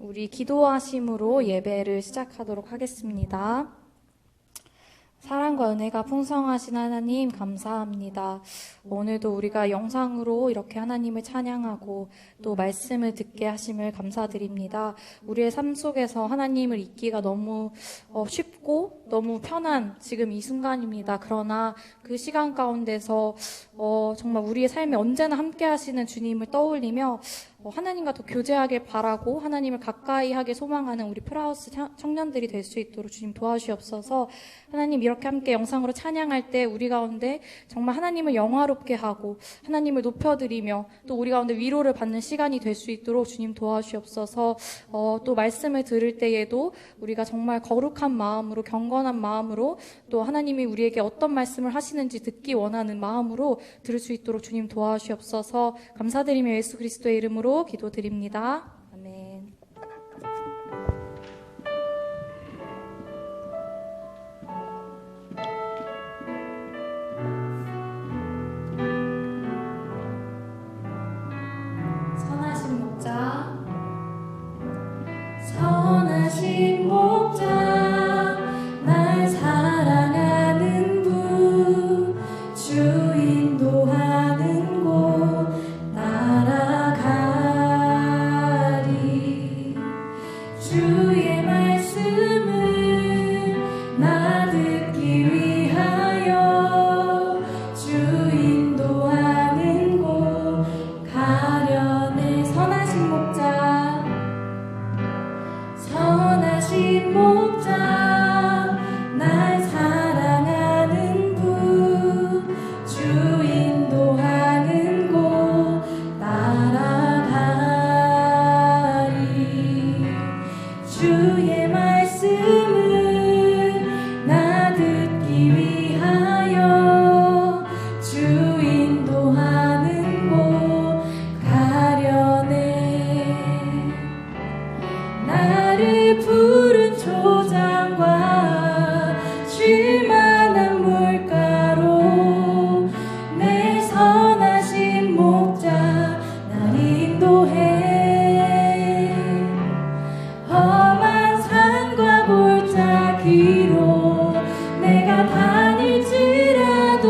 우리 기도하심으로 예배를 시작하도록 하겠습니다. 사랑과 은혜가 풍성하신 하나님 감사합니다. 오늘도 우리가 영상으로 이렇게 하나님을 찬양하고 또 말씀을 듣게 하심을 감사드립니다. 우리의 삶 속에서 하나님을 잊기가 너무 쉽고 너무 편한 지금 이 순간입니다. 그러나 그 시간 가운데서 정말 우리의 삶에 언제나 함께 하시는 주님을 떠올리며 하나님과 더 교제하길 바라고 하나님을 가까이 하게 소망하는 우리 프라하우스 청년들이 될 수 있도록 주님 도와주시옵소서. 하나님 이렇게 함께 영상으로 찬양할 때 우리 가운데 정말 하나님을 영화롭게 하고 하나님을 높여드리며 또 우리 가운데 위로를 받는 시간이 될 수 있도록 주님 도와주시옵소서. 또 말씀을 들을 때에도 우리가 정말 거룩한 마음으로 경건한 마음으로 또 하나님이 우리에게 어떤 말씀을 하시는지 듣기 원하는 마음으로 들을 수 있도록 주님 도와주시옵소서. 감사드리며 예수 그리스도의 이름으로 기도드립니다. 아멘. 선하신 목자, 선하신 목자, 날 사랑하는 분, 주 인도하는 곳 따라가리. 주의 말씀을 나 듣기 위하여 주 인도하는 곳 가려내. 선하신 목자, 선하신 목자, 날 사랑하는 분, 주 인도하는 곳 따라가리. 주의 말씀을 나 듣기 위하여 주 인도하는 곳 가려내. 나를 푸른 초장과 쉴만한 물가로 내 선하신 목자 날 인도해. 험한 산과 골짜기로 내가 다닐지라도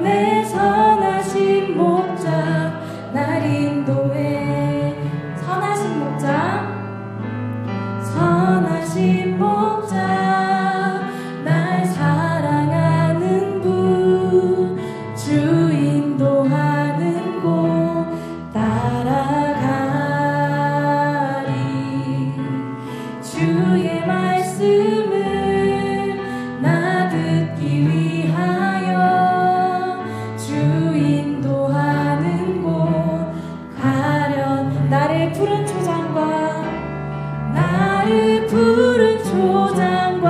내 선하신 목자 날 인도해. 선하신 목자, 선하신 목자, 날 사랑하는 분, 주 인도하는 곳 따라가리. 주의 말씀을 나 듣기 위하여 주 인도하는 곳 가련. 나를 푸른 초장과 나를 푸른 초장과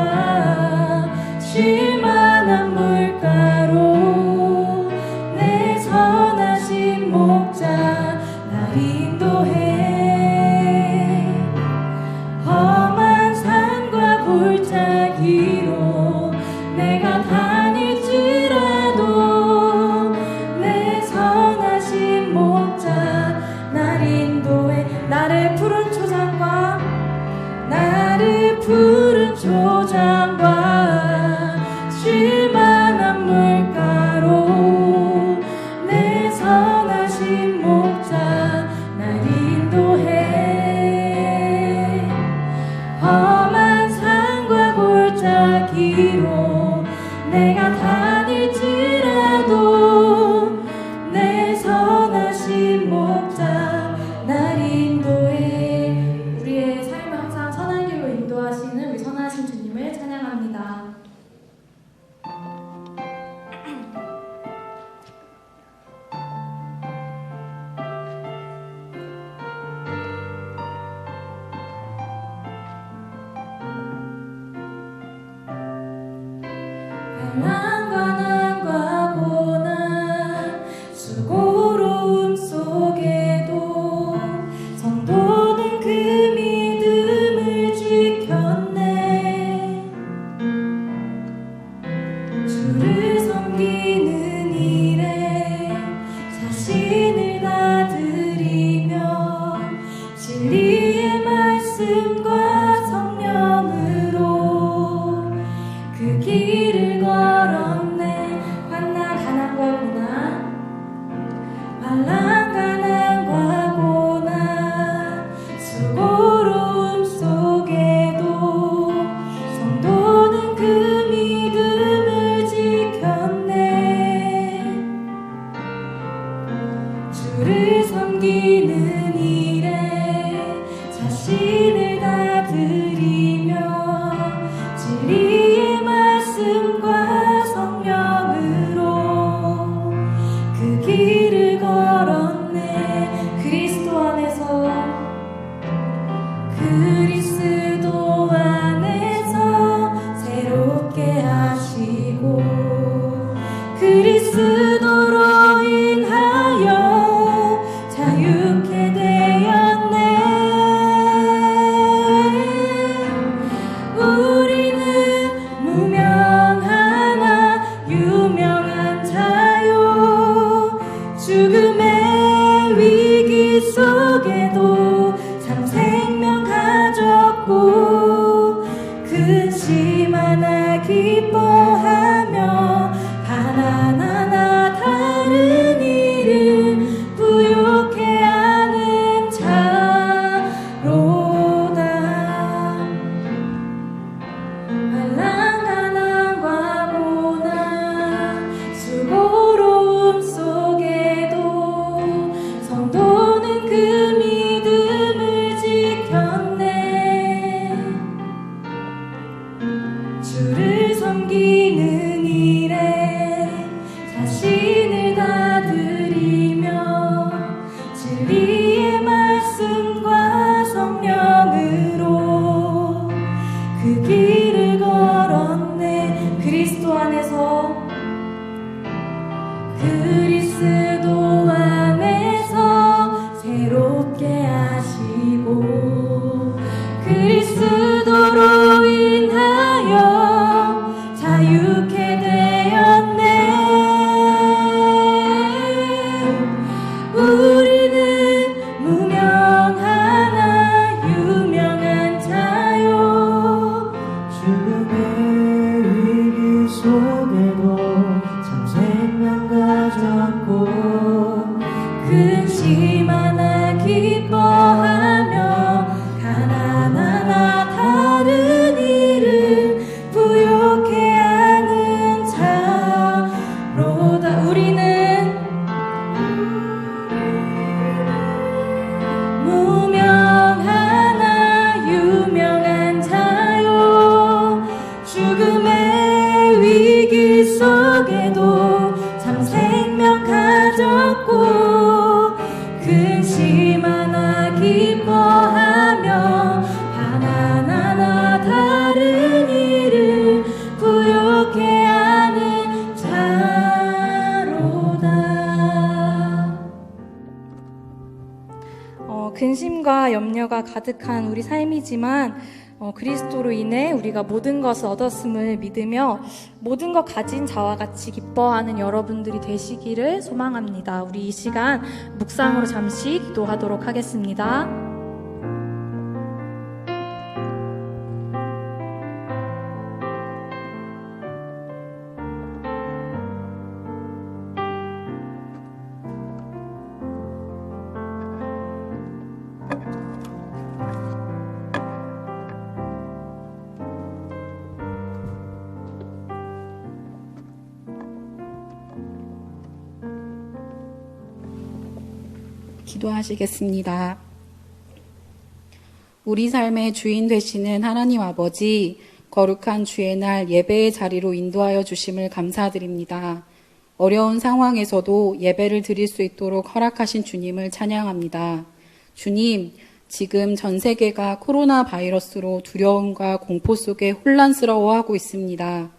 쉴만한 물가로 내 선하신 목자 날 인도해. 험한 산과 골짜기로 내가 다닐지라도 내 선하신 목자 날 인도해. 나를 푸른 초장과 나를 푸른 초장과 쉴만한 물가로 내 선하신 목자 날 인도해. 험한 산과 골짜기로 내가 다닐지라도 내 선하신 목자 날 인도해. 우리의 삶을 항상 선한 길로 인도하시는 우리 선하신 주님을 찬양합니다. 난과 고난 수고로움 속에도 성도는 그 믿음을 지켰네. 주를 섬기는 일에 자신을 다 드리며 진리의 말씀과 성령으로 그 길을 걸었네. 환난 가난과 고난, 환난 가난과 고난, 수고로움 속에도 성도는 그 믿음을 지켰네. 주를 섬기는 일에 자신을 다 드리며 진리의 말씀과 성령으로 그 길을 걸었네. 그리스도 안에서 새롭게 하시고 그리스도로 인하여 자유케 되었네. 우리는 무명하나 유명한 자요. 죽음의 위기 속에도 참 생명 가졌고 근심 하나 기뻐하며 가난하나 다른 일을 부욕해 하는 자로다. 환난 가난과 고난 수고로움 속에도 성도는 그 믿음을 지켰네. 주를 섬기는 일에 자신을 다 드리며 진리의 말씀과 성령으로 그 길을 걸었네. 그리스도 안에서 새롭게 하시고 그리스도로 인하여 자유케 되었네. 우리는 무명하나 유명한 자요. 죽음의 위기 속에도 참 생명 가졌고 근심 하나 기뻐하며 가난하나 다른 일을 부욕해 하는 자로다. 우리는 무명하나 유명한 자요. 죽음의 위기 속에도 참 생명 가졌고 근심 하나 기뻐하며 가난하나 다른 일을 부욕해 하는 자로다. 근심과 염려가 가득한 우리 삶이지만 그리스도로 인해 우리가 모든 것을 얻었음을 믿으며 모든 것 가진 자와 같이 기뻐하는 여러분들이 되시기를 소망합니다. 우리 이 시간 묵상으로 잠시 기도하도록 하겠습니다. 기도하시겠습니다. 우리 삶의 주인 되시는 하나님 아버지, 거룩한 주의 날 예배의 자리로 인도하여 주심을 감사드립니다. 어려운 상황에서도 예배를 드릴 수 있도록 허락하신 주님을 찬양합니다. 주님, 지금 전 세계가 코로나 바이러스로 두려움과 공포 속에 혼란스러워하고 있습니다.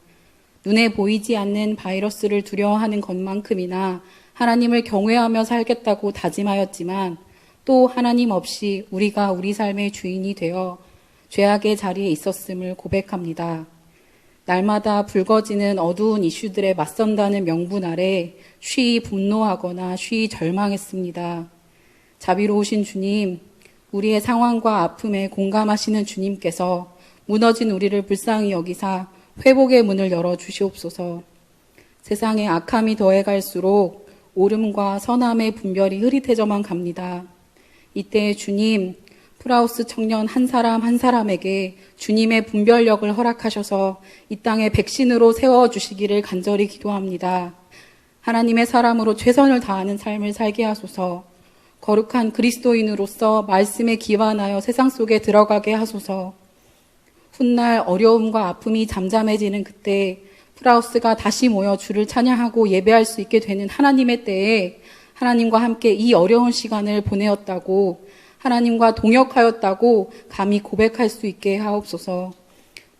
눈에 보이지 않는 바이러스를 두려워하는 것만큼이나 하나님을 경외하며 살겠다고 다짐하였지만 또 하나님 없이 우리가 우리 삶의 주인이 되어 죄악의 자리에 있었음을 고백합니다. 날마다 불거지는 어두운 이슈들에 맞선다는 명분 아래 쉬이 분노하거나 쉬이 절망했습니다. 자비로우신 주님, 우리의 상황과 아픔에 공감하시는 주님께서 무너진 우리를 불쌍히 여기사 회복의 문을 열어 주시옵소서. 세상에 악함이 더해갈수록 옳음과 선함의 분별이 흐릿해져만 갑니다. 이때 주님, 프라우스 청년 한 사람 한 사람에게 주님의 분별력을 허락하셔서 이 땅에 백신으로 세워주시기를 간절히 기도합니다. 하나님의 사람으로 최선을 다하는 삶을 살게 하소서. 거룩한 그리스도인으로서 말씀에 기반하여 세상 속에 들어가게 하소서. 훗날 어려움과 아픔이 잠잠해지는 그때 프라우스가 다시 모여 주를 찬양하고 예배할 수 있게 되는 하나님의 때에 하나님과 함께 이 어려운 시간을 보내었다고, 하나님과 동역하였다고 감히 고백할 수 있게 하옵소서.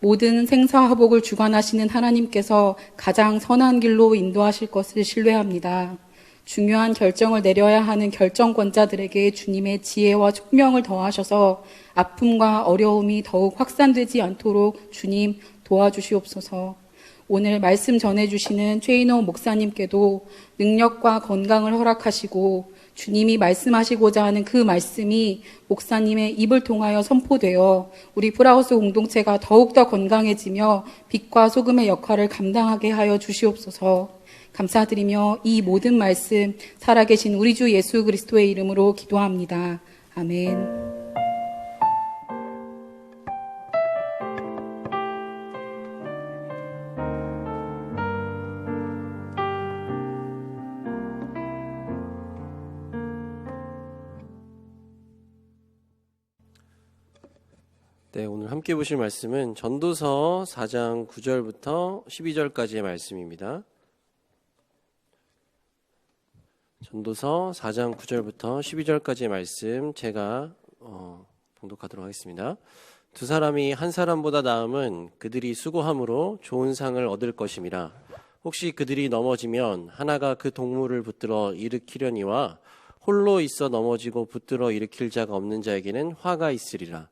모든 생사화복을 주관하시는 하나님께서 가장 선한 길로 인도하실 것을 신뢰합니다. 중요한 결정을 내려야 하는 결정권자들에게 주님의 지혜와 총명을 더하셔서 아픔과 어려움이 더욱 확산되지 않도록 주님 도와주시옵소서. 오늘 말씀 전해주시는 최인호 목사님께도 능력과 건강을 허락하시고 주님이 말씀하시고자 하는 그 말씀이 목사님의 입을 통하여 선포되어 우리 프라우스 공동체가 더욱더 건강해지며 빛과 소금의 역할을 감당하게 하여 주시옵소서. 감사드리며 이 모든 말씀 살아계신 우리 주 예수 그리스도의 이름으로 기도합니다. 아멘. 네, 오늘 함께 보실 말씀은 전도서 4장 9절부터 12절까지의 말씀입니다. 전도서 4장 9절부터 12절까지의 말씀 제가 봉독하도록 하겠습니다. 두 사람이 한 사람보다 나음은 그들이 수고함으로 좋은 상을 얻을 것임이라. 혹시 그들이 넘어지면 하나가 그 동물을 붙들어 일으키려니와 홀로 있어 넘어지고 붙들어 일으킬 자가 없는 자에게는 화가 있으리라.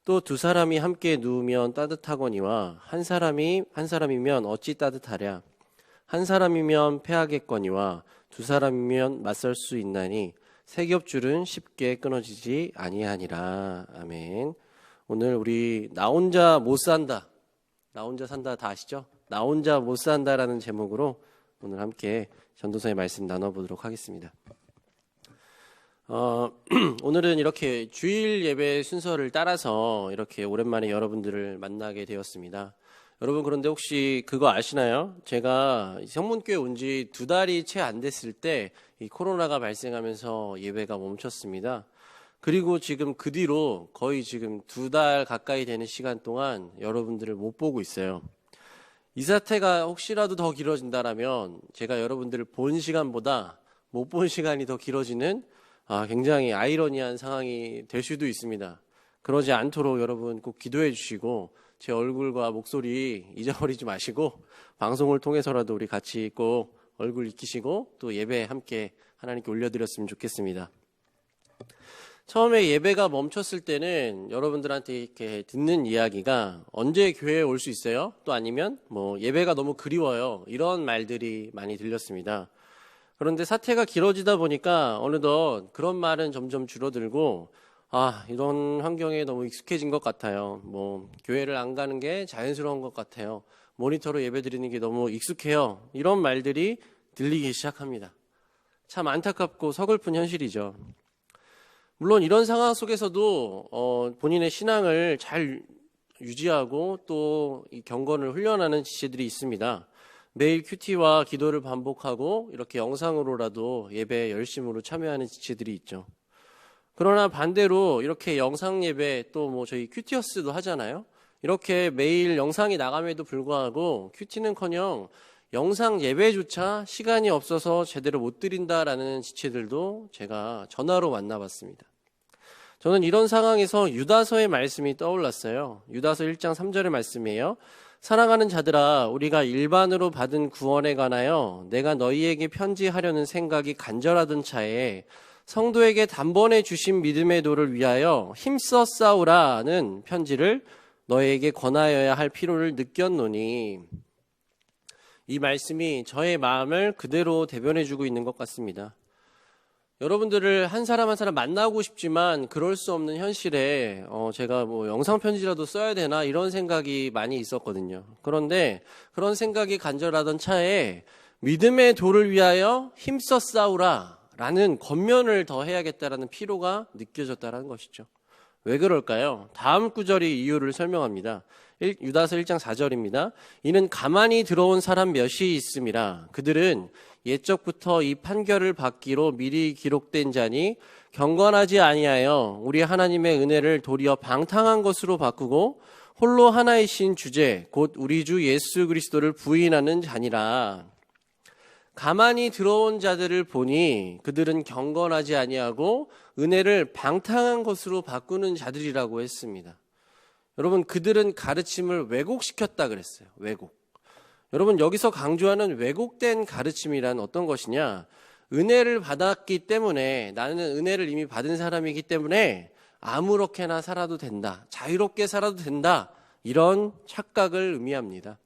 또 두 사람이 함께 누우면 따뜻하거니와 한 사람이면 어찌 따뜻하랴. 한 사람이면 패하겠거니와 두 사람이면 맞설 수 있나니 세 겹줄은 쉽게 끊어지지 아니하니라. 아멘. 오늘 우리 나 혼자 못 산다. 나 혼자 산다 다 아시죠? 나 혼자 못 산다라는 제목으로 오늘 함께 전도서의 말씀 나눠보도록 하겠습니다. 오늘은 이렇게 주일 예배 순서를 따라서 이렇게 오랜만에 여러분들을 만나게 되었습니다. 여러분, 그런데 혹시 그거 아시나요? 제가 성문교회 온 지 2달이 채 안 됐을 때 이 코로나가 발생하면서 예배가 멈췄습니다. 그리고 지금 그 뒤로 거의 지금 2달 가까이 되는 시간 동안 여러분들을 못 보고 있어요. 이 사태가 혹시라도 더 길어진다라면 제가 여러분들을 본 시간보다 못 본 시간이 더 길어지는 굉장히 아이러니한 상황이 될 수도 있습니다. 그러지 않도록 여러분 꼭 기도해 주시고 제 얼굴과 목소리 잊어버리지 마시고 방송을 통해서라도 우리 같이 꼭 얼굴 익히시고 또 예배 함께 하나님께 올려드렸으면 좋겠습니다. 처음에 예배가 멈췄을 때는 여러분들한테 이렇게 듣는 이야기가 언제 교회에 올 수 있어요? 또 아니면 예배가 너무 그리워요. 이런 말들이 많이 들렸습니다. 그런데 사태가 길어지다 보니까 어느덧 그런 말은 점점 줄어들고 이런 환경에 너무 익숙해진 것 같아요. 교회를 안 가는 게 자연스러운 것 같아요. 모니터로 예배 드리는 게 너무 익숙해요. 이런 말들이 들리기 시작합니다. 참 안타깝고 서글픈 현실이죠. 물론 이런 상황 속에서도 본인의 신앙을 잘 유지하고 또 이 경건을 훈련하는 지체들이 있습니다. 매일 큐티와 기도를 반복하고 이렇게 영상으로라도 예배에 열심으로 참여하는 지체들이 있죠. 그러나 반대로 이렇게 영상 예배 또 저희 큐티어스도 하잖아요. 이렇게 매일 영상이 나감에도 불구하고 큐티는커녕 영상 예배조차 시간이 없어서 제대로 못 드린다라는 지체들도 제가 전화로 만나봤습니다. 저는 이런 상황에서 유다서의 말씀이 떠올랐어요. 유다서 1장 3절의 말씀이에요. 사랑하는 자들아, 우리가 일반으로 받은 구원에 관하여 내가 너희에게 편지하려는 생각이 간절하던 차에 성도에게 단번에 주신 믿음의 도를 위하여 힘써 싸우라는 편지를 너희에게 권하여야 할 필요를 느꼈노니. 이 말씀이 저의 마음을 그대로 대변해주고 있는 것 같습니다. 여러분들을 한 사람 한 사람 만나고 싶지만 그럴 수 없는 현실에 제가 뭐 영상 편지라도 써야 되나 이런 생각이 많이 있었거든요. 그런데 그런 생각이 간절하던 차에 믿음의 도를 위하여 힘써 싸우라 라는 권면을 더 해야겠다라는 피로가 느껴졌다는 것이죠. 왜 그럴까요? 다음 구절이 이유를 설명합니다. 유다서 1장 4절입니다. 이는 가만히 들어온 사람 몇이 있음이라. 그들은 옛적부터 이 판결을 받기로 미리 기록된 자니 경건하지 아니하여 우리 하나님의 은혜를 도리어 방탕한 것으로 바꾸고 홀로 하나이신 주제 곧 우리 주 예수 그리스도를 부인하는 자니라. 가만히 들어온 자들을 보니 그들은 경건하지 아니하고 은혜를 방탕한 것으로 바꾸는 자들이라고 했습니다. 여러분, 그들은 가르침을 왜곡시켰다 그랬어요. 왜곡. 여러분, 여기서 강조하는 왜곡된 가르침이란 어떤 것이냐? 은혜를 받았기 때문에, 나는 은혜를 이미 받은 사람이기 때문에 아무렇게나 살아도 된다, 자유롭게 살아도 된다, 이런 착각을 의미합니다.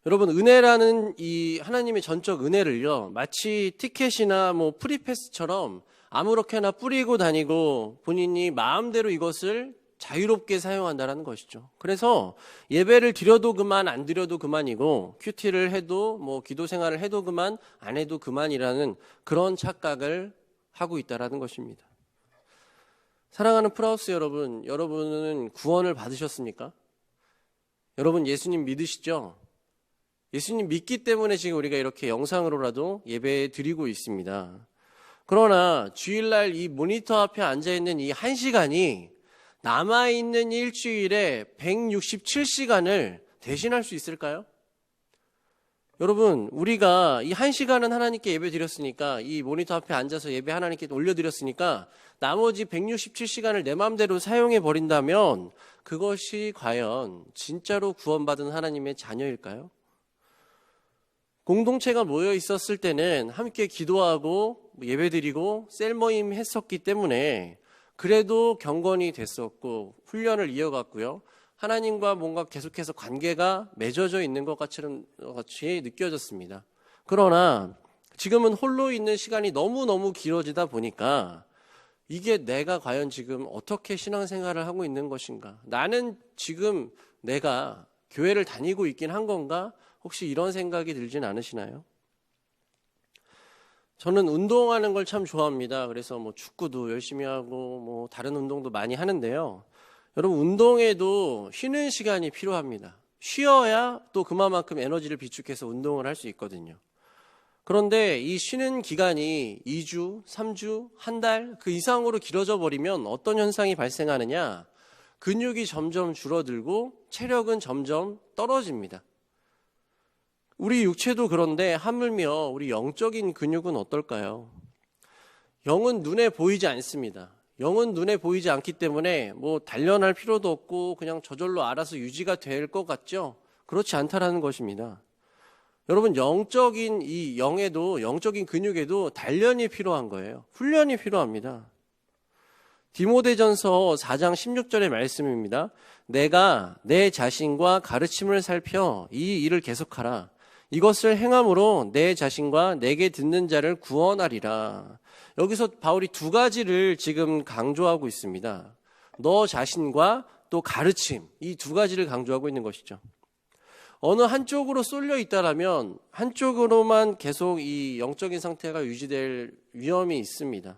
여러분, 은혜라는 이 하나님의 전적 은혜를요, 마치 티켓이나 뭐 프리패스처럼 아무렇게나 뿌리고 다니고 본인이 마음대로 이것을 자유롭게 사용한다는 것이죠. 그래서 예배를 드려도 그만, 안 드려도 그만이고, 큐티를 해도 뭐 기도 생활을 해도 그만, 안 해도 그만이라는 그런 착각을 하고 있다는 것입니다. 사랑하는 프라우스 여러분, 여러분은 구원을 받으셨습니까? 여러분 예수님 믿으시죠? 예수님 믿기 때문에 지금 우리가 이렇게 영상으로라도 예배 드리고 있습니다. 그러나 주일날 이 모니터 앞에 앉아있는 이 1시간이 남아있는 일주일에 167시간을 대신할 수 있을까요? 여러분, 우리가 이 1시간은 하나님께 예배 드렸으니까, 이 모니터 앞에 앉아서 예배 하나님께 올려드렸으니까 나머지 167시간을 내 마음대로 사용해 버린다면 그것이 과연 진짜로 구원받은 하나님의 자녀일까요? 공동체가 모여 있었을 때는 함께 기도하고 예배드리고 셀모임 했었기 때문에 그래도 경건이 됐었고 훈련을 이어갔고요. 하나님과 뭔가 계속해서 관계가 맺어져 있는 것 같이 느껴졌습니다. 그러나 지금은 홀로 있는 시간이 너무너무 길어지다 보니까 이게 내가 과연 지금 어떻게 신앙생활을 하고 있는 것인가? 나는 지금 내가 교회를 다니고 있긴 한 건가? 혹시 이런 생각이 들진 않으시나요? 저는 운동하는 걸 참 좋아합니다. 그래서 뭐 축구도 열심히 하고 뭐 다른 운동도 많이 하는데요. 여러분, 운동에도 쉬는 시간이 필요합니다. 쉬어야 또 그만큼 에너지를 비축해서 운동을 할 수 있거든요. 그런데 이 쉬는 기간이 2주, 3주, 한 달 그 이상으로 길어져 버리면 어떤 현상이 발생하느냐? 근육이 점점 줄어들고 체력은 점점 떨어집니다. 우리 육체도 그런데 하물며 우리 영적인 근육은 어떨까요? 영은 눈에 보이지 않습니다. 영은 눈에 보이지 않기 때문에 뭐 단련할 필요도 없고 그냥 저절로 알아서 유지가 될 것 같죠? 그렇지 않다라는 것입니다. 여러분, 영적인 이 영에도, 영적인 근육에도 단련이 필요한 거예요. 훈련이 필요합니다. 디모데전서 4장 16절의 말씀입니다. 내가 내 자신과 가르침을 살펴 이 일을 계속하라. 이것을 행함으로 내 자신과 내게 듣는 자를 구원하리라. 여기서 바울이 두 가지를 지금 강조하고 있습니다. 너 자신과 또 가르침, 이 두 가지를 강조하고 있는 것이죠. 어느 한쪽으로 쏠려 있다라면 한쪽으로만 계속 이 영적인 상태가 유지될 위험이 있습니다.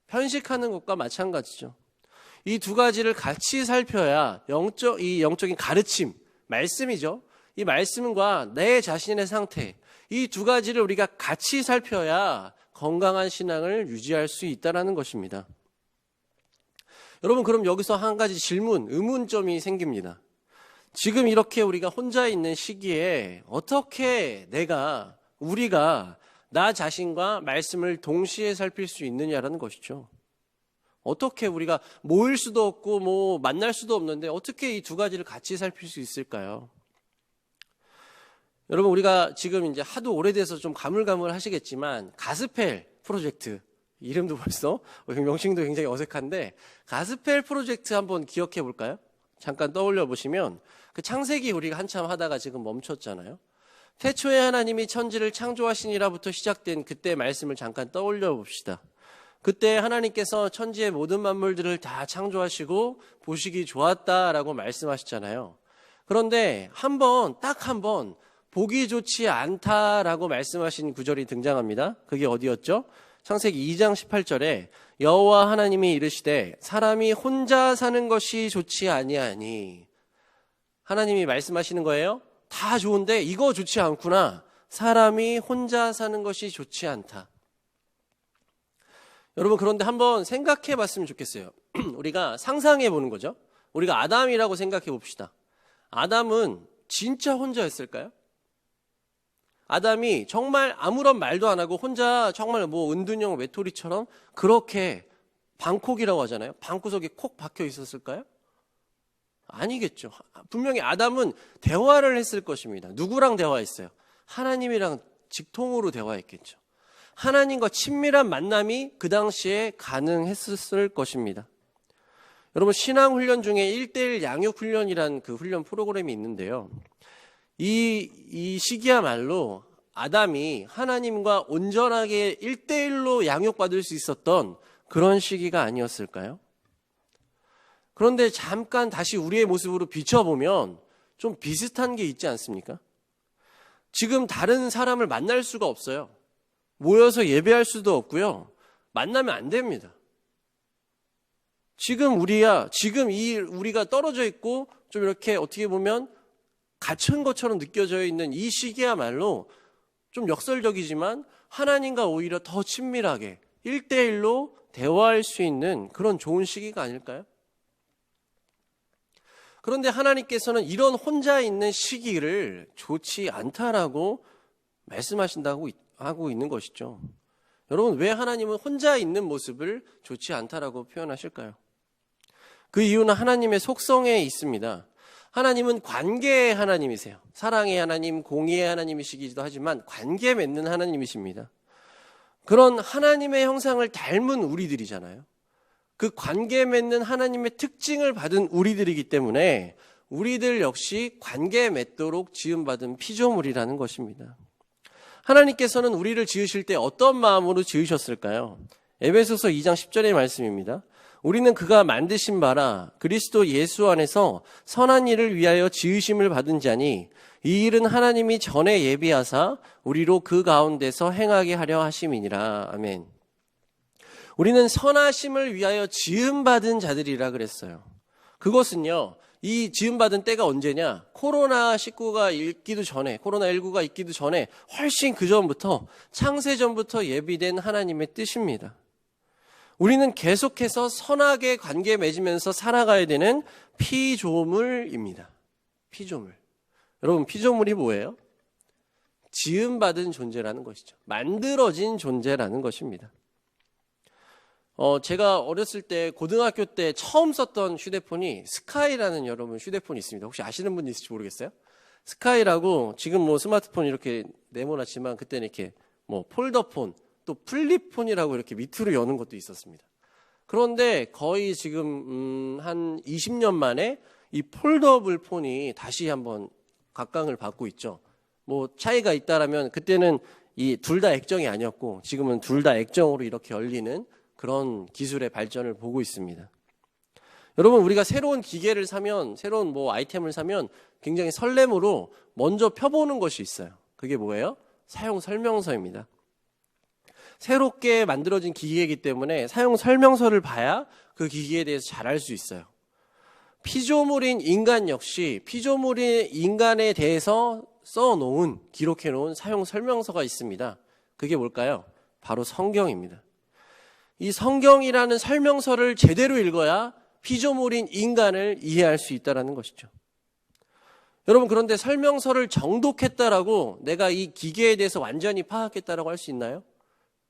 편식하는 것과 마찬가지죠. 이 두 가지를 같이 살펴야 이 영적인 가르침, 말씀이죠. 이 말씀과 내 자신의 상태, 이 두 가지를 우리가 같이 살펴야 건강한 신앙을 유지할 수 있다는 것입니다. 여러분, 그럼 여기서 한 가지 질문, 의문점이 생깁니다. 지금 이렇게 우리가 혼자 있는 시기에 어떻게 우리가 나 자신과 말씀을 동시에 살필 수 있느냐라는 것이죠. 어떻게 우리가 모일 수도 없고 뭐 만날 수도 없는데 어떻게 이 두 가지를 같이 살필 수 있을까요? 여러분, 우리가 지금 이제 하도 오래돼서 좀 가물가물하시겠지만 가스펠 프로젝트, 이름도 벌써 명칭도 굉장히 어색한데 가스펠 프로젝트 한번 기억해 볼까요? 잠깐 떠올려 보시면 그 창세기 우리가 한참 하다가 지금 멈췄잖아요. 태초에 하나님이 천지를 창조하시니라부터 시작된 그때 말씀을 잠깐 떠올려 봅시다. 그때 하나님께서 천지의 모든 만물들을 다 창조하시고 보시기 좋았다라고 말씀하셨잖아요. 그런데 딱 한 번 보기 좋지 않다라고 말씀하신 구절이 등장합니다. 그게 어디였죠? 창세기 2장 18절에 여호와 하나님이 이르시되 사람이 혼자 사는 것이 좋지 아니하니, 하나님이 말씀하시는 거예요. 다 좋은데 이거 좋지 않구나. 사람이 혼자 사는 것이 좋지 않다. 여러분, 그런데 한번 생각해 봤으면 좋겠어요. 우리가 상상해 보는 거죠. 우리가 아담이라고 생각해 봅시다. 아담은 진짜 혼자였을까요? 아담이 정말 아무런 말도 안 하고 혼자 정말 뭐 은둔형 외톨이처럼 그렇게 방콕이라고 하잖아요. 방구석에 콕 박혀 있었을까요? 아니겠죠. 분명히 아담은 대화를 했을 것입니다. 누구랑 대화했어요? 하나님이랑 직통으로 대화했겠죠. 하나님과 친밀한 만남이 그 당시에 가능했을 것입니다. 여러분, 신앙훈련 중에 1:1 양육훈련이란 그 훈련 프로그램이 있는데요. 이 시기야말로 아담이 하나님과 온전하게 1:1로 양육받을 수 있었던 그런 시기가 아니었을까요? 그런데 잠깐 다시 우리의 모습으로 비춰보면 좀 비슷한 게 있지 않습니까? 지금 다른 사람을 만날 수가 없어요. 모여서 예배할 수도 없고요. 만나면 안 됩니다. 지금 우리가 떨어져 있고 좀 이렇게 어떻게 보면 갇힌 것처럼 느껴져 있는 이 시기야말로 좀 역설적이지만 하나님과 오히려 더 친밀하게 1:1로 대화할 수 있는 그런 좋은 시기가 아닐까요? 그런데 하나님께서는 이런 혼자 있는 시기를 좋지 않다라고 말씀하신다고 하고 있는 것이죠. 여러분, 왜 하나님은 혼자 있는 모습을 좋지 않다라고 표현하실까요? 그 이유는 하나님의 속성에 있습니다. 하나님은 관계의 하나님이세요. 사랑의 하나님, 공의의 하나님이시기도 하지만 관계 맺는 하나님이십니다. 그런 하나님의 형상을 닮은 우리들이잖아요. 그 관계 맺는 하나님의 특징을 받은 우리들이기 때문에 우리들 역시 관계 맺도록 지음받은 피조물이라는 것입니다. 하나님께서는 우리를 지으실 때 어떤 마음으로 지으셨을까요? 에베소서 2장 10절의 말씀입니다. 우리는 그가 만드신 바라 그리스도 예수 안에서 선한 일을 위하여 지으심을 받은 자니 이 일은 하나님이 전에 예비하사 우리로 그 가운데서 행하게 하려 하심이니라. 아멘. 우리는 선하심을 위하여 지음받은 자들이라 그랬어요. 그것은요, 이 지음받은 때가 언제냐? 코로나19가 있기도 전에, 코로나19가 있기도 전에 훨씬 그 전부터, 창세전부터 예비된 하나님의 뜻입니다. 우리는 계속해서 선하게 관계 맺으면서 살아가야 되는 피조물입니다. 피조물. 여러분, 피조물이 뭐예요? 지음받은 존재라는 것이죠. 만들어진 존재라는 것입니다. 제가 어렸을 때 고등학교 때 처음 썼던 휴대폰이 스카이라는 여러분 휴대폰이 있습니다. 혹시 아시는 분 있을지 모르겠어요? 스카이라고 지금 뭐 스마트폰 이렇게 네모났지만 그때는 이렇게 뭐 폴더폰 또 플립폰이라고 이렇게 밑으로 여는 것도 있었습니다. 그런데 거의 지금 한 20년 만에 이 폴더블 폰이 다시 한번 각광을 받고 있죠. 뭐 차이가 있다라면 그때는 이 둘 다 액정이 아니었고 지금은 둘 다 액정으로 이렇게 열리는 그런 기술의 발전을 보고 있습니다. 여러분, 우리가 새로운 기계를 사면, 새로운 뭐 아이템을 사면 굉장히 설렘으로 먼저 펴보는 것이 있어요. 그게 뭐예요? 사용 설명서입니다. 새롭게 만들어진 기계이기 때문에 사용 설명서를 봐야 그 기계에 대해서 잘 알 수 있어요. 피조물인 인간 역시 피조물인 인간에 대해서 써놓은, 기록해놓은 사용 설명서가 있습니다. 그게 뭘까요? 바로 성경입니다. 이 성경이라는 설명서를 제대로 읽어야 피조물인 인간을 이해할 수 있다는 것이죠. 여러분, 그런데 설명서를 정독했다라고 내가 이 기계에 대해서 완전히 파악했다라고 할 수 있나요?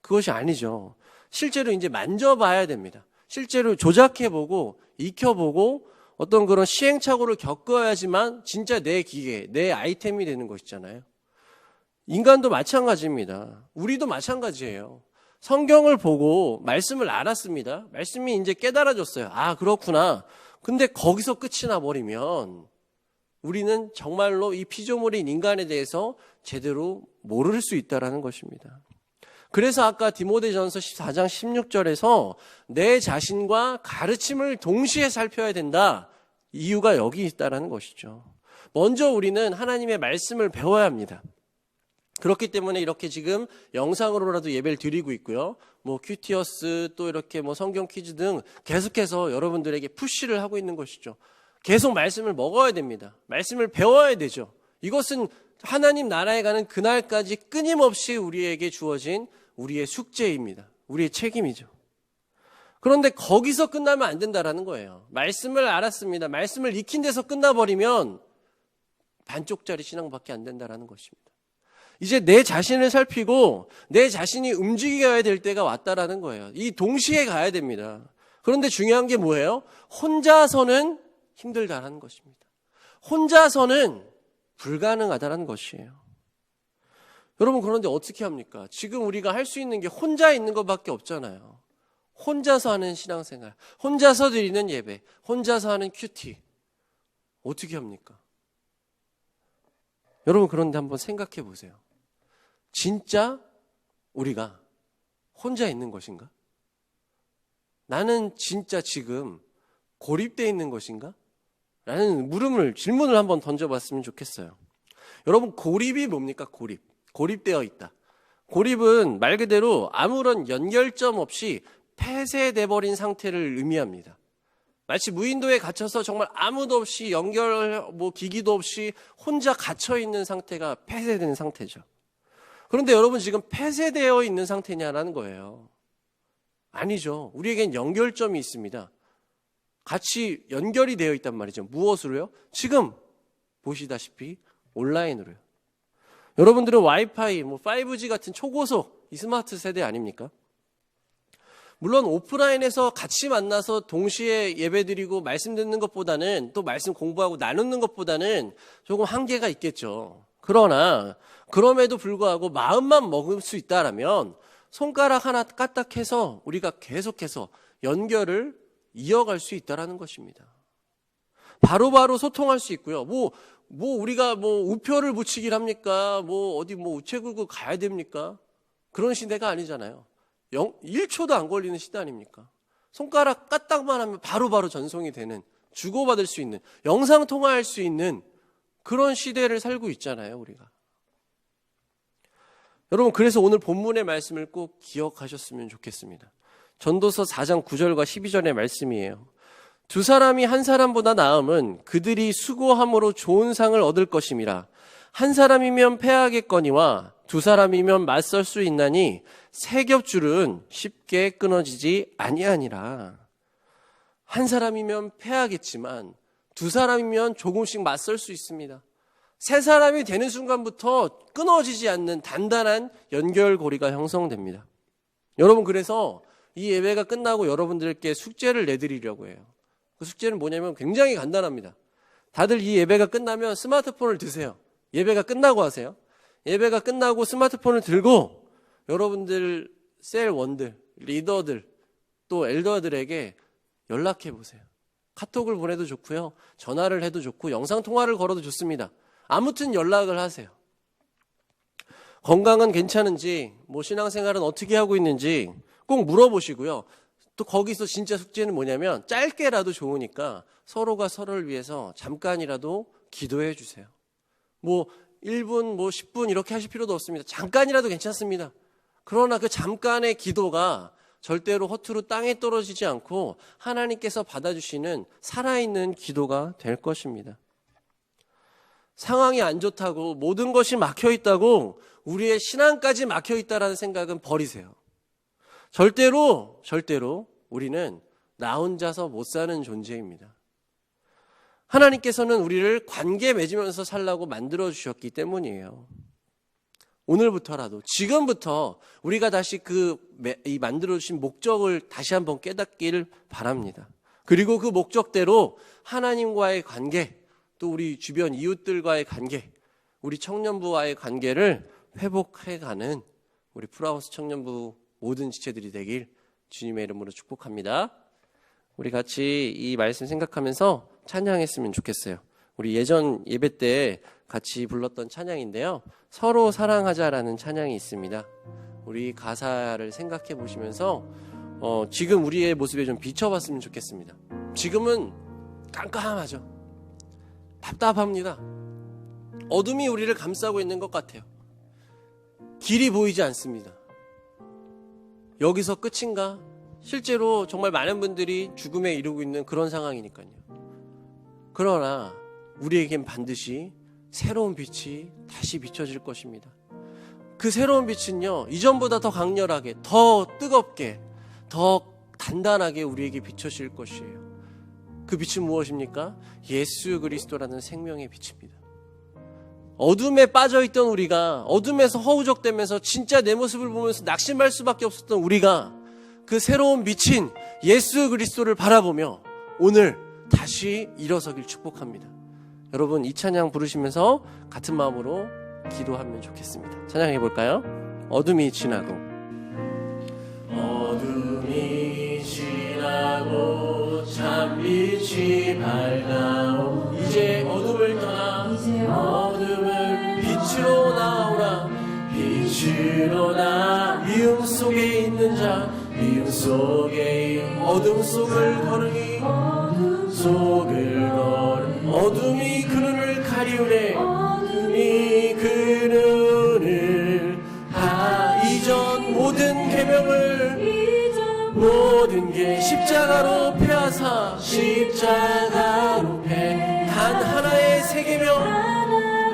그것이 아니죠. 실제로 이제 만져봐야 됩니다. 실제로 조작해보고 익혀보고 어떤 그런 시행착오를 겪어야지만 진짜 내 기계, 내 아이템이 되는 것이잖아요. 인간도 마찬가지입니다. 우리도 마찬가지예요. 성경을 보고 말씀을 알았습니다. 말씀이 이제 깨달아졌어요. 아, 그렇구나. 근데 거기서 끝이 나버리면 우리는 정말로 이 피조물인 인간에 대해서 제대로 모를 수 있다는 것입니다. 그래서 아까 디모데전서 14장 16절에서 내 자신과 가르침을 동시에 살펴야 된다. 이유가 여기 있다는 것이죠. 먼저 우리는 하나님의 말씀을 배워야 합니다. 그렇기 때문에 이렇게 지금 영상으로라도 예배를 드리고 있고요. 뭐 큐티어스 또 이렇게 뭐 성경 퀴즈 등 계속해서 여러분들에게 푸시를 하고 있는 것이죠. 계속 말씀을 먹어야 됩니다. 말씀을 배워야 되죠. 이것은 하나님 나라에 가는 그날까지 끊임없이 우리에게 주어진 우리의 숙제입니다. 우리의 책임이죠. 그런데 거기서 끝나면 안 된다라는 거예요. 말씀을 알았습니다. 말씀을 익힌 데서 끝나버리면 반쪽짜리 신앙밖에 안 된다라는 것입니다. 이제 내 자신을 살피고 내 자신이 움직여야 될 때가 왔다라는 거예요. 이 동시에 가야 됩니다. 그런데 중요한 게 뭐예요? 혼자서는 힘들다라는 것입니다. 혼자서는 불가능하다라는 것이에요. 여러분, 그런데 어떻게 합니까? 지금 우리가 할 수 있는 게 혼자 있는 것밖에 없잖아요. 혼자서 하는 신앙생활, 혼자서 드리는 예배, 혼자서 하는 큐티. 어떻게 합니까? 여러분, 그런데 한번 생각해 보세요. 진짜 우리가 혼자 있는 것인가? 나는 진짜 지금 고립되어 있는 것인가? 라는 질문을 한번 던져봤으면 좋겠어요. 여러분, 고립이 뭡니까? 고립되어 있다. 고립은 말 그대로 아무런 연결점 없이 폐쇄돼 버린 상태를 의미합니다. 마치 무인도에 갇혀서 정말 아무도 없이 기기도 없이 혼자 갇혀 있는 상태가 폐쇄된 상태죠. 그런데 여러분, 지금 폐쇄되어 있는 상태냐라는 거예요. 아니죠. 우리에겐 연결점이 있습니다. 같이 연결이 되어 있단 말이죠. 무엇으로요? 지금 보시다시피 온라인으로요. 여러분들은 와이파이, 5G 같은 초고속, 이 스마트 세대 아닙니까? 물론 오프라인에서 같이 만나서 동시에 예배드리고 말씀 듣는 것보다는, 또 말씀 공부하고 나누는 것보다는 조금 한계가 있겠죠. 그러나 그럼에도 불구하고 마음만 먹을 수 있다라면 손가락 하나 까딱해서 우리가 계속해서 연결을 이어갈 수 있다라는 것입니다. 바로바로 소통할 수 있고요. 우리가 우표를 붙이기를 합니까? 어디 우체국을 가야 됩니까? 그런 시대가 아니잖아요. 1초도 안 걸리는 시대 아닙니까? 손가락 까딱만 하면 바로바로 전송이 되는, 주고받을 수 있는, 영상 통화할 수 있는 그런 시대를 살고 있잖아요, 우리가. 여러분, 그래서 오늘 본문의 말씀을 꼭 기억하셨으면 좋겠습니다. 전도서 4장 9절과 12절의 말씀이에요. 두 사람이 한 사람보다 나음은 그들이 수고함으로 좋은 상을 얻을 것임이라. 한 사람이면 패하겠거니와 두 사람이면 맞설 수 있나니 세 겹줄은 쉽게 끊어지지 아니하니라. 한 사람이면 패하겠지만 두 사람이면 조금씩 맞설 수 있습니다. 세 사람이 되는 순간부터 끊어지지 않는 단단한 연결고리가 형성됩니다. 여러분, 그래서 이 예배가 끝나고 여러분들께 숙제를 내드리려고 해요. 그 숙제는 뭐냐면 굉장히 간단합니다. 다들 이 예배가 끝나면 스마트폰을 드세요. 예배가 끝나고 하세요. 예배가 끝나고 스마트폰을 들고 여러분들 셀원들, 리더들, 또 엘더들에게 연락해 보세요. 카톡을 보내도 좋고요. 전화를 해도 좋고 영상통화를 걸어도 좋습니다. 아무튼 연락을 하세요. 건강은 괜찮은지, 신앙생활은 어떻게 하고 있는지 꼭 물어보시고요. 또 거기서 진짜 숙제는 뭐냐면 짧게라도 좋으니까 서로가 서로를 위해서 잠깐이라도 기도해 주세요. 1분, 10분 이렇게 하실 필요도 없습니다. 잠깐이라도 괜찮습니다. 그러나 그 잠깐의 기도가 절대로 허투루 땅에 떨어지지 않고 하나님께서 받아주시는 살아있는 기도가 될 것입니다. 상황이 안 좋다고, 모든 것이 막혀있다고, 우리의 신앙까지 막혀있다라는 생각은 버리세요. 절대로 우리는 나 혼자서 못 사는 존재입니다. 하나님께서는 우리를 관계 맺으면서 살라고 만들어주셨기 때문이에요. 오늘부터라도, 지금부터 우리가 다시 이 만들어주신 목적을 다시 한번 깨닫기를 바랍니다. 그리고 그 목적대로 하나님과의 관계, 또 우리 주변 이웃들과의 관계, 우리 청년부와의 관계를 회복해가는 우리 프라우스 청년부 모든 지체들이 되길 주님의 이름으로 축복합니다. 우리 같이 이 말씀 생각하면서 찬양했으면 좋겠어요. 우리 예전 예배 때 같이 불렀던 찬양인데요. 서로 사랑하자라는 찬양이 있습니다. 우리 가사를 생각해 보시면서 지금 우리의 모습에 좀 비춰봤으면 좋겠습니다. 지금은 깜깜하죠. 답답합니다. 어둠이 우리를 감싸고 있는 것 같아요. 길이 보이지 않습니다. 여기서 끝인가? 실제로 정말 많은 분들이 죽음에 이르고 있는 그런 상황이니까요. 그러나 우리에겐 반드시 새로운 빛이 다시 비춰질 것입니다. 그 새로운 빛은요, 이전보다 더 강렬하게, 더 뜨겁게, 더 단단하게 우리에게 비춰질 것이에요. 그 빛은 무엇입니까? 예수 그리스도라는 생명의 빛입니다. 어둠에 빠져있던 우리가, 어둠에서 허우적대면서 진짜 내 모습을 보면서 낙심할 수밖에 없었던 우리가 그 새로운 빛인 예수 그리스도를 바라보며 오늘 다시 일어서길 축복합니다. 여러분, 이 찬양 부르시면서 같은 마음으로 기도하면 좋겠습니다. 찬양해 볼까요? 어둠이 지나고. 어둠이 지나고 참빛이 밝아오. 이제 어둠을 떠나 어둠을 빛으로 나오라. 빛으로 나 미움 속에 있는 자, 미움 속에 어둠 속을 걸으니 속을 걸으니 어둠이 그 눈을 가리우네. 어둠이 그 눈을 이전 모든 계명을 모든 게 십자가로 패하사 십자가로 패 단 하나의 새 계명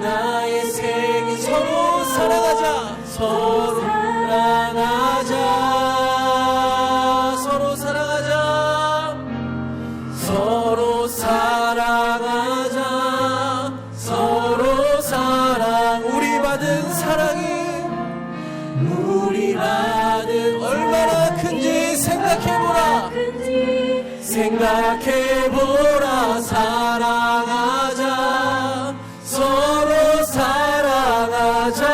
나의 생 서로 사랑하자. 서로 사랑하자. 서로 사랑하자. 서로 사랑하자. 서로 사랑. 우리 받은 사랑이 우리 받은 얼마나 큰지 생각해보라. 생각해보라. 사랑하자. 서로 사랑하자.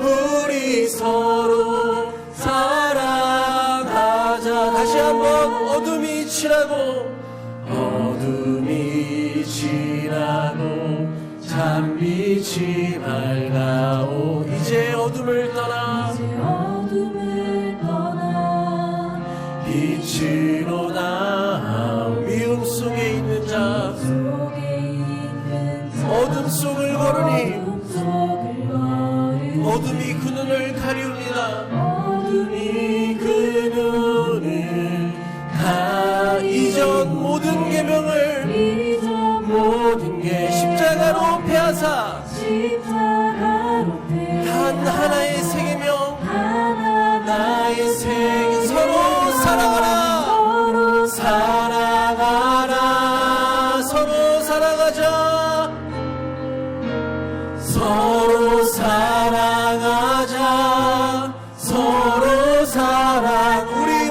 우리 서로 사랑하자. 다시 한번 어둠이 지나고 어둠이 지나고 참빛이 밝아오. 이제 어둠을 떠나 빛으로 나 미움 속에 있는 자 어둠 속을 걸으니 어둠이 그 눈을 가리웁니다. 어둠이 그 눈을 이전 모든 계명을 모든 게 십자가로 패하사 단 하나의 새 계명 나의 생 서로 사랑하라. 사랑하라. 서로 사랑하자. 서로 사랑하자. 서로 사랑. 우리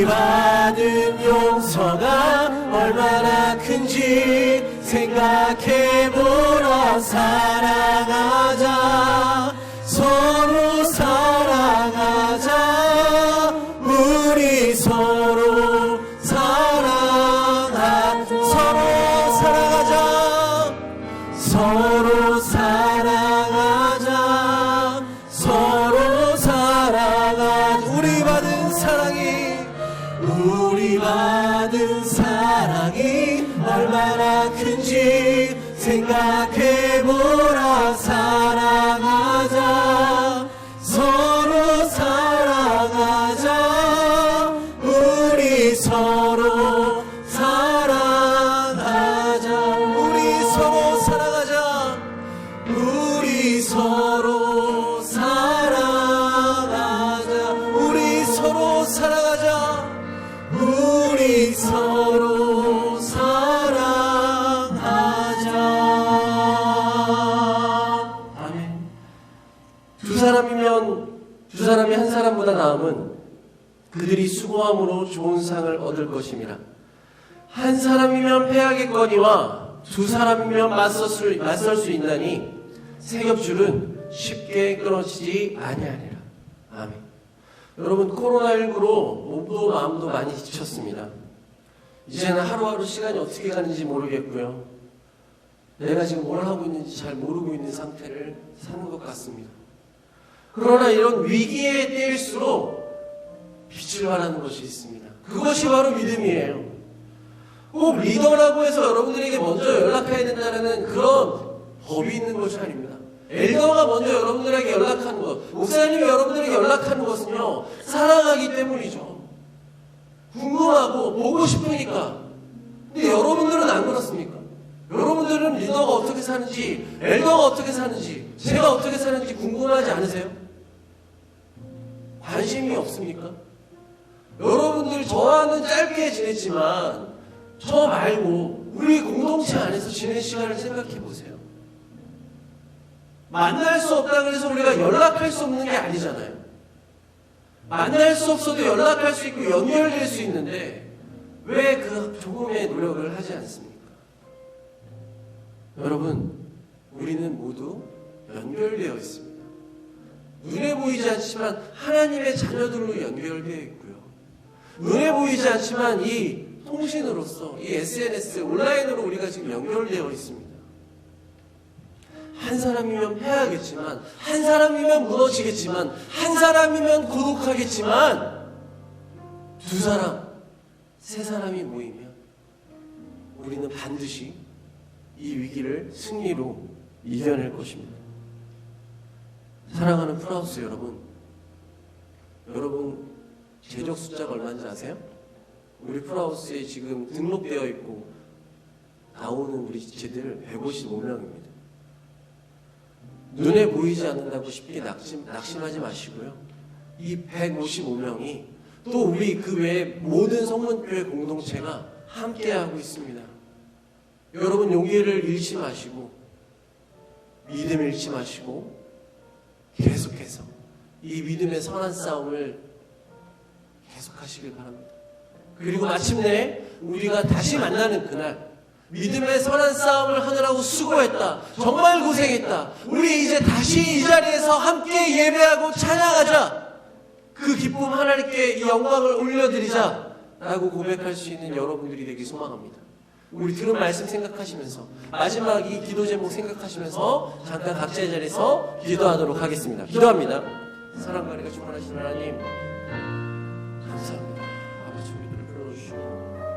받은 용서가 얼마나 큰지 생각해보라. 사랑하자. 서로 사랑하자. 우리 서로 사랑하자. 서로 사랑하자. 서로 사랑하자. 서로 사랑하자. 우리 받은 사랑이 얼마나 큰지 생각해보라. 사랑하자. 서로 사랑하자. 우리 서로 사랑하자. 우리 서로 사랑하자. 우리 서로 사랑하자. 우리 서로 사랑하자. 우리 서로 사랑하자. 아멘. 두 사람이 한 사람보다 나음은 그들이 수고함으로 좋은 상을 얻을 것임이라. 한 사람이면 패하겠거니와 두 사람이면 맞설 수 있나니 세 겹줄은 쉽게 끊어지지 아니하리라. 아멘. 여러분, 코로나19로 몸도 마음도 많이 지쳤습니다. 이제는 하루하루 시간이 어떻게 가는지 모르겠고요. 내가 지금 뭘 하고 있는지 잘 모르고 있는 상태를 사는 것 같습니다. 그러나 이런 위기의 때일수록 빛을 발하는 것이 있습니다. 그것이 바로 믿음이에요. 꼭 리더라고 해서 여러분들에게 먼저 연락해야 된다는 그런 법이 있는 것이 아닙니다. 엘더가 먼저 여러분들에게 연락하는 것, 목사님이 여러분들에게 연락하는 것은요, 사랑하기 때문이죠. 궁금하고 보고 싶으니까. 근데 여러분들은 안 그렇습니까? 여러분들은 리더가 어떻게 사는지, 엘더가 어떻게 사는지, 제가 어떻게 사는지 궁금하지 않으세요? 관심이 없습니까? 여러분들 저와는 짧게 지냈지만 저 말고 우리 공동체 안에서 지낸 시간을 생각해 보세요. 만날 수 없다 그래서 우리가 연락할 수 없는 게 아니잖아요. 만날 수 없어도 연락할 수 있고 연결될 수 있는데 왜 그 조금의 노력을 하지 않습니까? 여러분, 우리는 모두 연결되어 있습니다. 눈에 보이지 않지만 하나님의 자녀들로 연결되어 있고요. 눈에 보이지 않지만 이 통신으로서 이 SNS 온라인으로 우리가 지금 연결되어 있습니다. 한 사람이면 패하겠지만, 한 사람이면 무너지겠지만, 한 사람이면 고독하겠지만, 두 사람, 세 사람이 모이면 우리는 반드시 이 위기를 승리로 이겨낼 것입니다. 사랑하는 프라우스 여러분, 여러분 재적 숫자가 얼마인지 아세요? 우리 프라우스에 지금 등록되어 있고 나오는 우리 지체들 155명입니다. 눈에 보이지 않는다고 쉽게 낙심하지 마시고요. 이 155명이 또 우리 그 외에 모든 성문교회 공동체가 함께하고 있습니다. 여러분 용기를 잃지 마시고 믿음 잃지 마시고 계속해서 이 믿음의 선한 싸움을 계속하시길 바랍니다. 그리고 마침내 우리가 다시 만나는 그날 믿음의 선한 싸움을 하느라고 수고했다. 정말 고생했다. 우리 이제 다시 이 자리에서 함께 예배하고 찬양하자. 그 기쁨 하나님께 이 영광을 올려드리자 라고 고백할 수 있는 여러분들이 되기 소망합니다. 우리 들은 말씀 생각하시면서 마지막 이 기도 제목 생각하시면서 잠깐 각자의 자리에서 기도하도록 하겠습니다. 기도합니다. 사랑과 은혜가 충만하신 하나님 감사합니다. 아버지 우리들을 불러주시고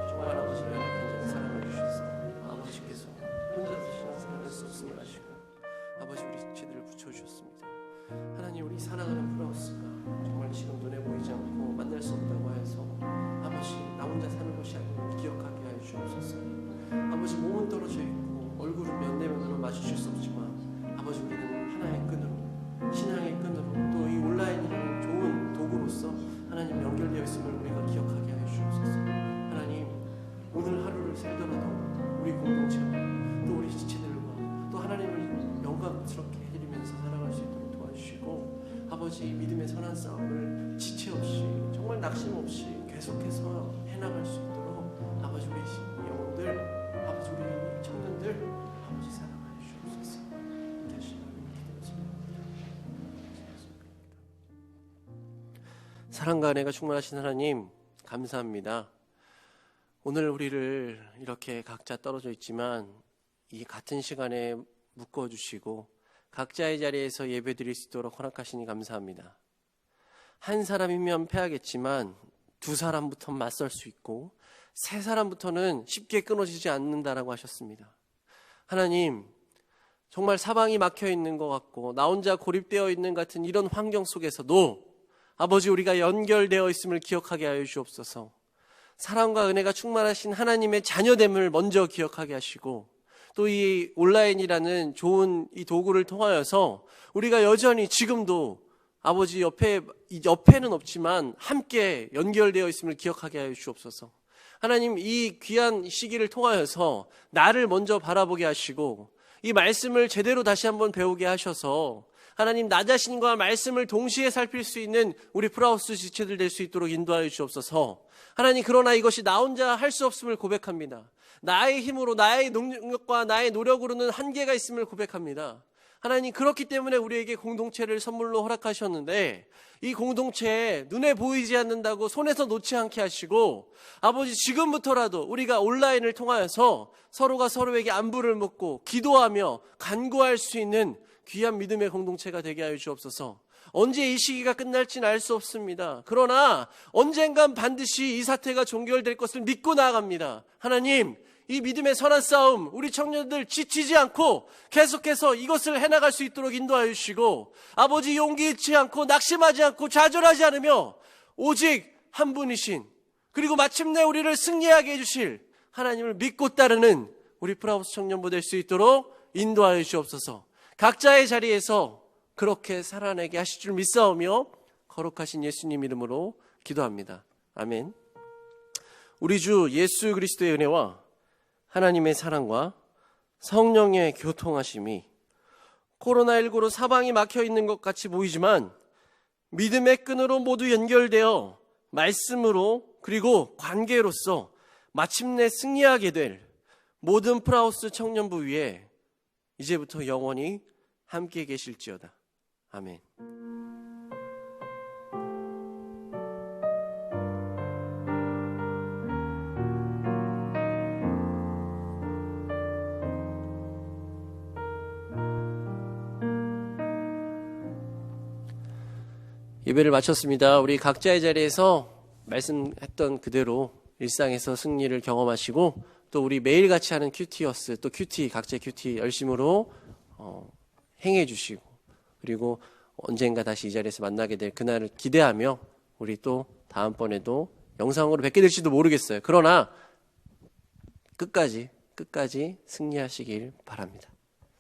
정말 아버지를 연약한 자를 사랑해 주셔서 아버지께서 혼자 신앙생활을 수 없음을 아시고 아버지 우리 지체들을 붙여주셨습니다. 하나님 우리 사랑하는 프라우스가 정말 지금 눈에 보이지 않고 만날 수 없다고 해서 아버지 나 혼자 사는 것이 아니고 기억하게 하여 주옵소서. 아버지 몸은 떨어져 있고 얼굴은 면대면으로 마주칠 수 없지만 아버지 우리는 하나의 끈으로 신앙의 끈으로 또 이 온라인이라는 좋은 도구로서 하나님 연결되어 있음을 우리가 기억하게 하여 주옵소서. 하나님 오늘 하루를 살더라도 우리 공동체와 또 우리 지체들과 또 하나님을 영광스럽게 해드리면서 살아갈 수 있도록 도와주시고 아버지 믿음의 선한 싸움을 지체 없이 정말 낙심 없이 계속해서 해나갈 수 있도록 아버지 우리 영혼들 아버지 우리 청년들 아버지 사랑하여 주옵소서. 다시 기도드립니다. 사랑과 은혜가 충만하신 하나님 감사합니다. 오늘 우리를 이렇게 각자 떨어져 있지만 이 같은 시간에 묶어주시고 각자의 자리에서 예배드릴 수 있도록 허락하시니 감사합니다. 한 사람이면 패하겠지만 두 사람부터 맞설 수 있고 세 사람부터는 쉽게 끊어지지 않는다라고 하셨습니다. 하나님 정말 사방이 막혀 있는 것 같고 나 혼자 고립되어 있는 같은 이런 환경 속에서도 아버지 우리가 연결되어 있음을 기억하게 하여 주옵소서. 사랑과 은혜가 충만하신 하나님의 자녀됨을 먼저 기억하게 하시고 또 이 온라인이라는 좋은 이 도구를 통하여서 우리가 여전히 지금도 아버지 옆에는 없지만 함께 연결되어 있음을 기억하게 하여 주옵소서. 하나님 이 귀한 시기를 통하여서 나를 먼저 바라보게 하시고 이 말씀을 제대로 다시 한번 배우게 하셔서 하나님 나 자신과 말씀을 동시에 살필 수 있는 우리 프라우스 지체들 될 수 있도록 인도하여 주옵소서. 하나님 그러나 이것이 나 혼자 할 수 없음을 고백합니다. 나의 힘으로 나의 능력과 나의 노력으로는 한계가 있음을 고백합니다. 하나님 그렇기 때문에 우리에게 공동체를 선물로 허락하셨는데 이 공동체에 눈에 보이지 않는다고 손에서 놓지 않게 하시고 아버지 지금부터라도 우리가 온라인을 통하여서 서로가 서로에게 안부를 묻고 기도하며 간구할 수 있는 귀한 믿음의 공동체가 되게 하여 주옵소서. 언제 이 시기가 끝날지는 알 수 없습니다. 그러나 언젠간 반드시 이 사태가 종결될 것을 믿고 나아갑니다. 하나님 이 믿음의 선한 싸움 우리 청년들 지치지 않고 계속해서 이것을 해나갈 수 있도록 인도하여 주시고 아버지 용기 잃지 않고 낙심하지 않고 좌절하지 않으며 오직 한 분이신 그리고 마침내 우리를 승리하게 해주실 하나님을 믿고 따르는 우리 프라우스 청년부 될 수 있도록 인도하여 주옵소서. 각자의 자리에서 그렇게 살아내게 하실 줄 믿사오며 거룩하신 예수님 이름으로 기도합니다. 아멘. 우리 주 예수 그리스도의 은혜와 하나님의 사랑과 성령의 교통하심이 코로나19로 사방이 막혀 있는 것 같이 보이지만 믿음의 끈으로 모두 연결되어 말씀으로 그리고 관계로서 마침내 승리하게 될 모든 프라우스 청년부 위에 이제부터 영원히 함께 계실지어다. 아멘. 예배를 마쳤습니다. 우리 각자의 자리에서 말씀했던 그대로 일상에서 승리를 경험하시고 또 우리 매일 같이 하는 큐티어스 또 큐티 각자의 큐티 열심으로 행해 주시고 그리고 언젠가 다시 이 자리에서 만나게 될 그날을 기대하며 우리 또 다음번에도 영상으로 뵙게 될지도 모르겠어요. 그러나 끝까지 승리하시길 바랍니다.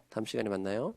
다음 시간에 만나요.